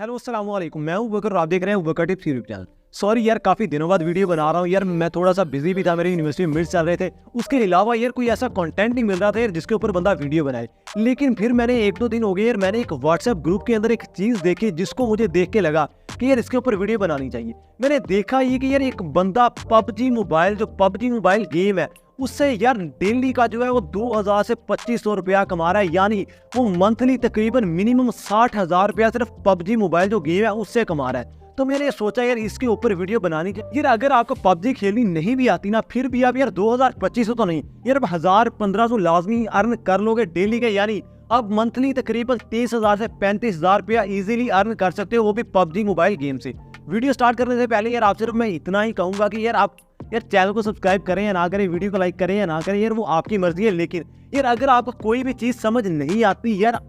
Hello अस्सलाम वालेकुम, मैं हूं बकर और आप देख रहे हैं बकर टिप्स यूट्यूब चैनल। सॉरी यार, काफ़ी दिनों बाद वीडियो बना रहा हूं यार। मैं थोड़ा सा बिजी भी था, मेरी यूनिवर्सिटी में मिड्स चल रहे थे। उसके अलावा यार कोई ऐसा कंटेंट नहीं मिल रहा था यार जिसके ऊपर बंदा वीडियो बनाए। लेकिन फिर मैंने 1-2 दिन हो गए यार, मैंने एक व्हाट्सएप ग्रुप के अंदर एक चीज़ देखी जिसको मुझे देख के लगा कि यार इसके ऊपर वीडियो बनानी चाहिए। मैंने देखा ये कि यार एक बंदा पबजी मोबाइल गेम है, उससे यार डेली का जो है वो 2000 से 2500 रुपया कमा रहा है। यानी वो मंथली तकरीबन मिनिमम 60,000 रुपया सिर्फ पबजी मोबाइल जो गेम है उससे कमा रहा है। तो मैंने सोचा यार इसके ऊपर वीडियो बनानी चाहिए। यार अगर आपको पबजी खेलनी नहीं भी आती ना, फिर भी आप यार 2000-2500 तो नहीं यार, अब 1000-1500 लाजमी अर्न कर लोगे डेली के। यानी अब मंथली तकरीबन 30,000 से 35,000 रुपया इजीली अर्न कर सकते हो, वो भी पबजी मोबाइल गेम से। वीडियो स्टार्ट करने से पहले यार आप सिर्फ मैं इतना ही कहूंगा कि यार आप चैनल को सब्सक्राइब करें या ना करें, वीडियो को लाइक करें या ना करें, यार वो आपकी मर्जी है। लेकिन यार अगर आपको कोई भी चीज़ समझ नहीं आती यार,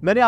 मैंने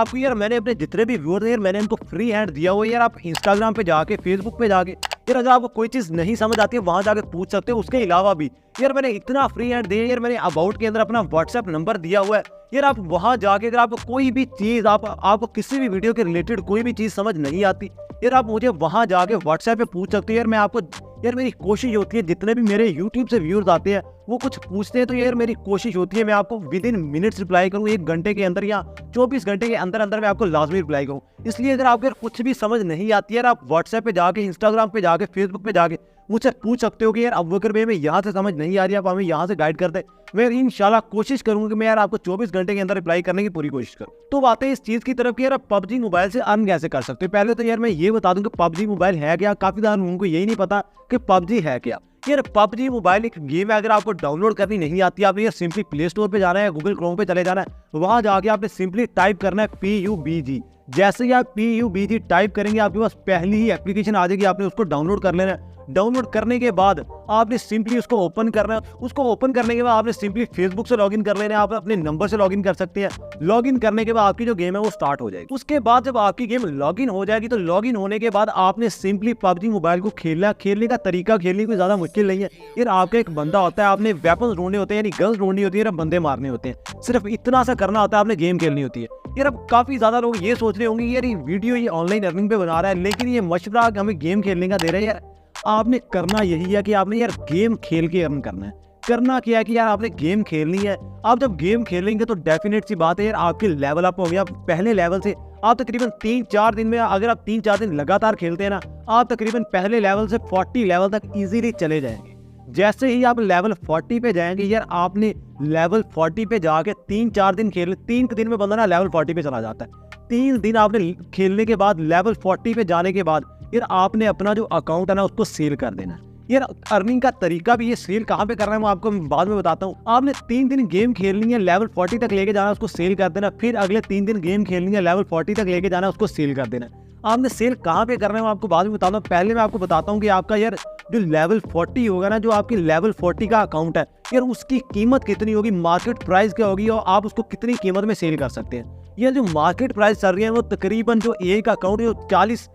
अपने जितने भी व्यूअर्स हैं यार, मैंने इनको फ्री हैंड दिया हुआ है यार। आप इंस्टाग्राम पे जाके, फेसबुक पे जाके यार अगर आपको कोई चीज़ नहीं समझ आती है वहाँ जाके पूछ सकते हो। उसके अलावा भी यार मैंने इतना फ्री हैंड दिया यार, मैंने अबाउट के अंदर अपना व्हाट्सएप नंबर दिया हुआ है यार। आप वहाँ जाके अगर आपको कोई भी चीज़ आपको किसी भी वीडियो के रिलेटेड कोई भी चीज़ समझ नहीं आती यार, आप मुझे वहाँ जाके व्हाट्सएप पे पूछ सकते हो। यार मैं आपको मेरी कोशिश होती है, जितने भी मेरे यूट्यूब से व्यूअर्स आते हैं वो कुछ पूछते हैं तो यार मेरी कोशिश होती है मैं आपको विद इन मिनट्स रिप्लाई करूँ, 1 घंटे के अंदर या 24 घंटे के अंदर अंदर मैं आपको लाजमी रिप्लाई करूँ। इसलिए अगर आपको कुछ भी समझ नहीं आती है यार, आप व्हाट्सएप पे जाके, इंस्टाग्राम पे जाके, फेसबुक पे जाके मुझसे पूछ सकते हो कि यार अब बकर भाई मैं यहाँ से समझ नहीं आ रही, आप हमें यहाँ से गाइड करते। मैं इंशाल्लाह कोशिश करूंगा कि मैं यार आपको 24 घंटे के अंदर रिप्लाई करने की पूरी कोशिश करूँ। तो बातें इस चीज़ की तरफ कि यार आप पबजी मोबाइल से अर्न कैसे कर सकते हो। पहले तो यार मैं ये बता दूं कि पबजी मोबाइल है क्या। काफ़ी सारे लोगों को यही नहीं पता कि पबजी है क्या। यार पबजी मोबाइल एक गेम है, अगर आपको डाउनलोड करनी नहीं आती आपने यार सिंपली प्ले स्टोर पे जाना है, गूगल क्रोम पे चले जाना है, वहाँ जाके आपने सिंपली टाइप करना है PUBG। जैसे ही आप PUBG टाइप करेंगे आपके पास पहली ही एप्लीकेशन आ जाएगी, आपने उसको डाउनलोड कर लेना है। डाउनलोड करने के बाद आपने सिंपली उसको ओपन करना है। उसको ओपन करने के बाद आपने सिंपली फेसबुक से लॉगिन कर लेना है। आप अपने नंबर से लॉगिन कर सकते हैं। लॉगिन करने के बाद आपकी जो गेम है वो स्टार्ट हो जाएगी। उसके बाद जब आपकी गेम लॉगिन हो जाएगी तो लॉगिन होने के बाद आपने सिंपली पबजी मोबाइल को खेलने का तरीका, खेलने कोई ज्यादा मुश्किल नहीं है यार। आपका एक बंदा होता है, आपने वेपन ढूंढने होते हैं, यानी गन्स ढूंढनी होती है, बंदे मारने होते हैं। सिर्फ इतना सा करना होता है, आपने गेम खेलनी होती है यार। अब काफी ज्यादा लोग ये सोच रहे होंगे यार ये वीडियो ये ऑनलाइन अर्निंग पे बना रहा है, लेकिन ये मशवरा हमें गेम खेलने का दे रहे हैं यार। आपने करना यही है कि आपने यार गेम खेल के अर्न करना है। करना क्या है कि यार आपने गेम खेलनी है। आप जब गेम खेलेंगे तो डेफिनेट सी बात है यार आपके लेवल अप होंगे। आप पहले लेवल से आप तकरीबन 3-4 दिन में, अगर आप 3-4 दिन लगातार खेलते हैं ना, आप तकरीबन पहले लेवल से 40 लेवल तक इजीली चले जाएंगे। जैसे ही आप लेवल 40 पे जाएंगे यार, आपने लेवल 40 पे जाके 3-4 दिन खेल, 3 दिन में बंदा ना लेवल 40 पे चला जाता है। 3 दिन आपने खेलने के बाद लेवल 40 पे जाने के बाद यार आपने अपना जो अकाउंट है ना उसको सेल कर देना है। यार अर्निंग का तरीका भी, ये सेल कहाँ पे करना है वो आपको बाद में बताता हूँ। आपने 3 दिन गेम खेलनी है, लेवल 40 तक लेके जाना, उसको सेल कर देना। फिर अगले 3 दिन गेम खेलनी है, लेवल 40 तक लेके जाना, उसको सेल कर देना। आपने सेल कहाँ पे करना है वो आपको बाद में बताता हूँ। पहले मैं आपको बताता हूँ कि आपका यार जो लेवल 40 होगा ना, जो आपकी लेवल 40 का अकाउंट है यार, उसकी कीमत कितनी होगी, मार्केट प्राइस क्या होगी और आप उसको कितनी कीमत में सेल कर सकते हैं। ये जो मार्केट प्राइस चल रही है वो तकरीबन जो एक अकाउंट जो 40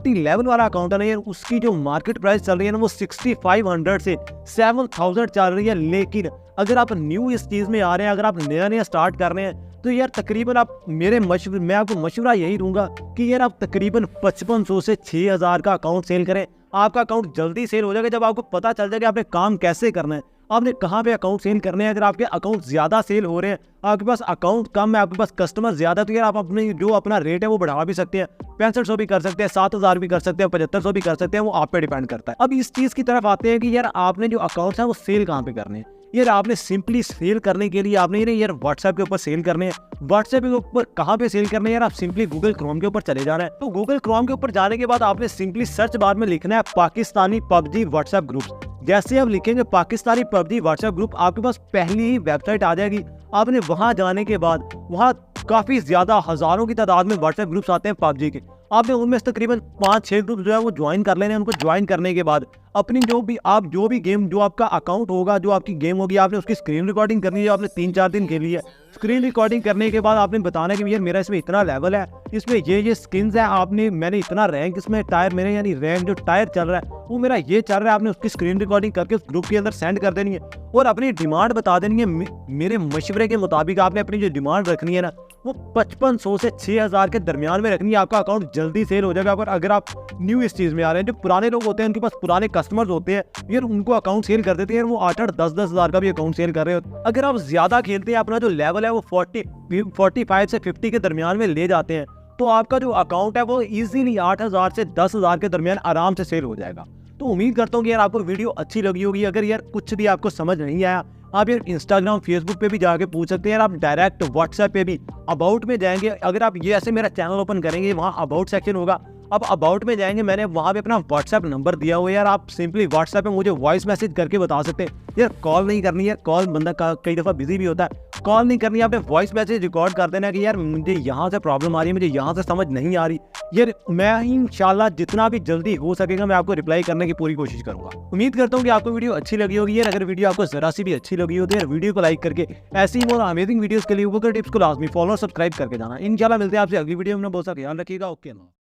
लेवल वाला अकाउंट है ना यार, उसकी जो मार्केट प्राइस चल रही है ना वो 6500 से 7000 चल रही है। लेकिन अगर आप न्यू इस चीज़ में आ रहे हैं, अगर आप नया स्टार्ट कर रहे हैं तो यार तकरीबन मैं आपको मशवरा यही दूंगा कि यार आप तकरीबन 5500 से 6000 का अकाउंट सेल करें। आपका अकाउंट जल्दी सेल हो जाएगा जब आपको पता चल जाएगा आपने काम कैसे करना है, आपने कहाँ पे अकाउंट सेल करने हैं। अगर आपके अकाउंट ज़्यादा सेल हो रहे हैं, आपके पास अकाउंट कम है, आपके पास कस्टमर ज़्यादा, तो यार आप अपने जो अपना रेट है वो बढ़ा भी सकते हैं। 6500 भी कर सकते हैं, 7000 भी कर सकते हैं, 7500 भी कर सकते हैं, वो आप पे डिपेंड करता है। अब इस चीज़ की तरफ आते हैं कि यार आपने जो अकाउंट्स हैं वो सेल कहाँ पे करने हैं। यार आपने सिंपली सेल करने के लिए आपने यार व्हाट्सएप के ऊपर सेल करने हैं। व्हाट्सएप के ऊपर कहाँ पे सेल करने हैं यार, आप सिंपली गूगल क्रोम के ऊपर चले जाना है। तो गूगल क्रोम के ऊपर जाने के बाद आपने सिंपली सर्च बार में लिखना है पाकिस्तानी पबजी व्हाट्सएप ग्रुप। जैसे आप लिखेंगे पाकिस्तानी पबजी व्हाट्सएप ग्रुप, आपके पास पहली ही वेबसाइट आ जाएगी। आपने वहां जाने के बाद वहां काफी ज्यादा हजारों की तादाद में व्हाट्सएप ग्रुप्स आते हैं पबजी के। आपने उनमें से तकरीबन 5-6 ग्रुप जो है वो ज्वाइन कर लेने हैं। उनको ज्वाइन करने के बाद अपनी जो भी गेम, जो आपका अकाउंट होगा, जो आपकी गेम होगी, आपने उसकी स्क्रीन रिकॉर्डिंग करनी है। आपने 3-4 दिन खेली है, स्क्रीन रिकॉर्डिंग करने के बाद आपने बताना है कि यार मेरा इसमें इतना लेवल है, इसमें ये स्किन्स है, मैंने इतना रैंक इसमें टायर, मेरे यानी रैंक जो टायर चल रहा है वो मेरा ये चल रहा है, आपने उसकी स्क्रीन रिकॉर्डिंग करके उस ग्रुप के अंदर सेंड कर देनी है और अपनी डिमांड बता देनी है। मेरे मशवरे के मुताबिक आपने अपनी जो डिमांड रखनी है ना, वो 5500 से 6000 के दरमियान में रखनी है। आपका अकाउंट जल्दी सेल हो जाएगा। अगर आप न्यू इस चीज़ में आ रहे हैं, जो पुराने लोग होते हैं उनके पास पुराने कस्टमर्स होते हैं यार, उनको अकाउंट सेल कर देते हैं, वो 8-8, 10-10 हज़ार का भी अकाउंट सेल कर रहे हो। अगर आप ज़्यादा खेलते हैं, अपना जो लेवल है वो 45 से 50 के दरमियान में ले जाते हैं, तो आपका जो अकाउंट है वो इजीली 8000 से 10000 के दरमियान आराम से सेल हो जाएगा। तो उम्मीद करता हूँ कि यार आपको वीडियो अच्छी लगी होगी। अगर यार कुछ भी आपको समझ नहीं आया, आप यार इंस्टाग्राम, फेसबुक पे भी जाके पूछ सकते हैं यार। आप डायरेक्ट व्हाट्सएप पे भी अबाउट में जाएंगे, अगर आप ये ऐसे मेरा चैनल ओपन करेंगे, वहाँ अबाउट सेक्शन होगा। अब अबाउट में जाएंगे, मैंने वहाँ पे अपना व्हाट्सएप नंबर दिया हुआ है यार। आप सिंपली व्हाट्सएप पे मुझे वॉइस मैसेज करके बता सकते हैं यार। कॉल नहीं करनी है, कॉल बंदा कई दफ़ा बिजी भी होता है, कॉल नहीं करनी है। आपने वॉइस मैसेज रिकॉर्ड कर देना कि यार मुझे यहाँ से प्रॉब्लम आ रही है, मुझे यहाँ से समझ नहीं आ रही यार। मैं इंशाल्लाह जितना भी जल्दी हो सकेगा मैं आपको रिप्लाई करने की पूरी कोशिश करूंगा। उम्मीद करता हूँ कि आपको वीडियो अच्छी लगी होगी यार। अगर वीडियो आपको जरा सी भी अच्छी लगी हो तो यार वीडियो को लाइक करके ऐसी ही और अमेजिंग वीडियोस के लिए ऊपर टिप्स को लाजमी फॉलो और सब्सक्राइब करके जाना। इंशाल्लाह मिलते हैं आपसे अगली वीडियो में। बहुत सा ख्याल रखिएगा। ओके।